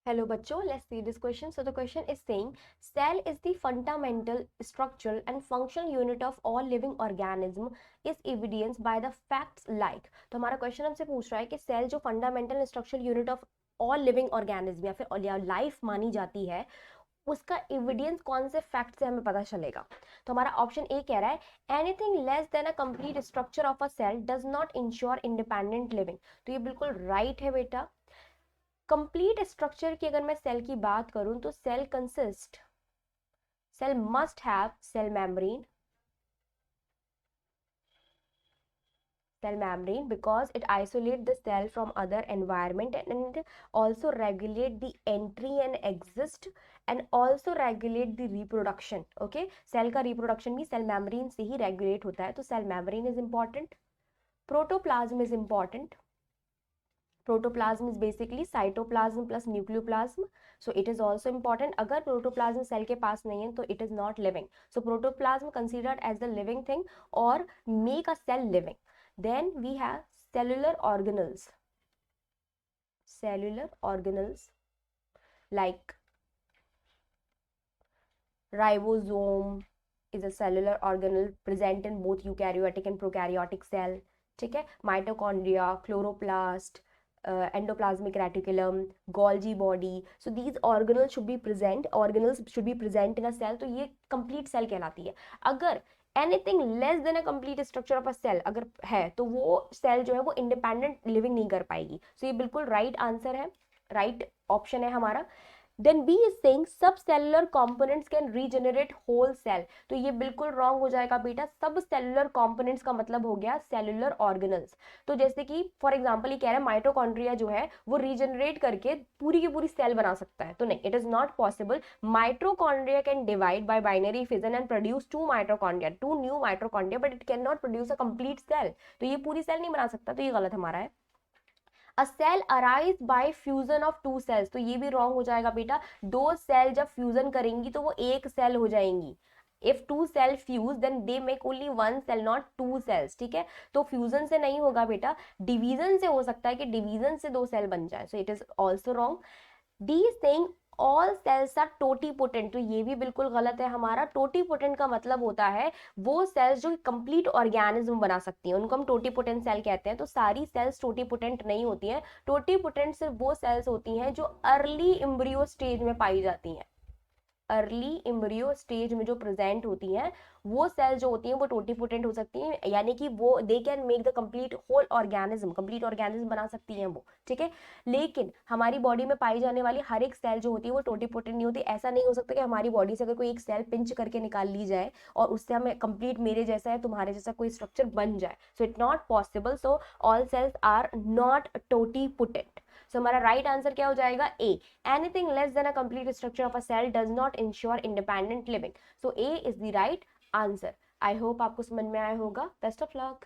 Hello bachcho, let's see this question. So the question is saying cell is the fundamental structural and functional unit of all living organism is evidenced by the facts like. तो हमारा question हमसे पूछ रहा है कि cell जो fundamental structural unit of all living organism या फिर लाइफ मानी जाती है उसका एविडेंस कौन से फैक्ट से हमें पता चलेगा। तो हमारा ऑप्शन ए कह रहा है anything less than a complete structure of a cell does not ensure independent living. तो ये बिल्कुल राइट है बेटा। कंप्लीट स्ट्रक्चर की अगर मैं सेल की बात करूं तो cell must have cell membrane because it isolate the cell from other environment and also regulate the entry and exist and also regulate the reproduction. Okay, cell का रिप्रोडक्शन भी cell membrane से ही regulate होता है, तो cell membrane is important. Protoplasm is important. Protoplasm is basically cytoplasm plus nucleoplasm, so it is also important. अगर protoplasm cell के पास नहीं है तो it is not living. So protoplasm considered as the living thing और make a cell living. Then we have cellular organelles like ribosome is a cellular organelle present in both eukaryotic and prokaryotic cell. ठीक है, mitochondria, chloroplast, endoplasmic reticulum, Golgi body, so these organelles should be present in a cell. तो ये complete cell कहलाती है। अगर anything less than a complete structure of a cell अगर है तो वो सेल जो है वो इंडिपेंडेंट लिविंग नहीं कर पाएगी। सो ये बिल्कुल राइट आंसर है, राइट ऑप्शन है हमारा। Then B is saying subcellular components can regenerate whole cell. तो ये बिल्कुल रॉन्ग हो जाएगा बेटा। सब सेलुलर कॉम्पोनेंट्स का मतलब हो गया सेलुलर ऑर्गेनल्स। तो जैसे कि फॉर एग्जांपल ये कह रहा है माइटोकॉन्ड्रिया जो है वो रीजनरेट करके पूरी की पूरी सेल बना सकता है, तो नहीं, it is not possible. Mitochondria can divide by binary fission and produce two new mitochondria but it can not produce a complete cell. तो ये पूरी सेल नहीं बना सकता, तो ये गलत हमारा है। A cell arise by fusion of two cells, तो ये भी रॉन्ग हो जाएगा बेटा। दो सेल जब फ्यूजन करेंगी तो वो एक सेल हो जाएंगी। If two cell fuse then they make only one cell not two cells. ठीक है, तो फ्यूजन से नहीं होगा बेटा, डिवीजन से हो सकता है कि डिवीजन से दो सेल बन जाए, so it is also wrong. D saying all cells are totipotent, तो ये भी बिल्कुल गलत है हमारा। टोटीपोटेंट का मतलब होता है वो सेल्स जो कंप्लीट ऑर्गेनिज्म बना सकती हैं, उनको हम टोटीपोटेंट सेल कहते हैं। तो सारी सेल्स टोटीपोटेंट नहीं होती हैं। टोटीपोटेंट सिर्फ वो सेल्स होती हैं जो अर्ली एम्ब्रियो स्टेज में पाई जाती हैं। अर्ली एम्ब्रियो स्टेज में जो प्रेजेंट होती हैं वो सेल जो होती हैं वो टोटीपोटेंट हो सकती हैं, यानी कि वो they can make the complete whole organism, complete organism बना सकती हैं वो। ठीक है, लेकिन हमारी बॉडी में पाई जाने वाली हर एक सेल जो होती है वो टोटीपोटेंट नहीं होती। ऐसा नहीं हो सकता कि हमारी बॉडी से अगर कोई एक सेल पिंच करके निकाल ली जाए और उससे हमें कंप्लीट मेरे जैसा है तुम्हारे जैसा कोई स्ट्रक्चर बन जाए। So it not possible. So all cells are not totipotent. So हमारा राइट आंसर क्या हो जाएगा? A. Anything less than a complete structure of a cell does not ensure independent living. So A is the right answer. I hope आपको समझ में आया होगा। Best of luck.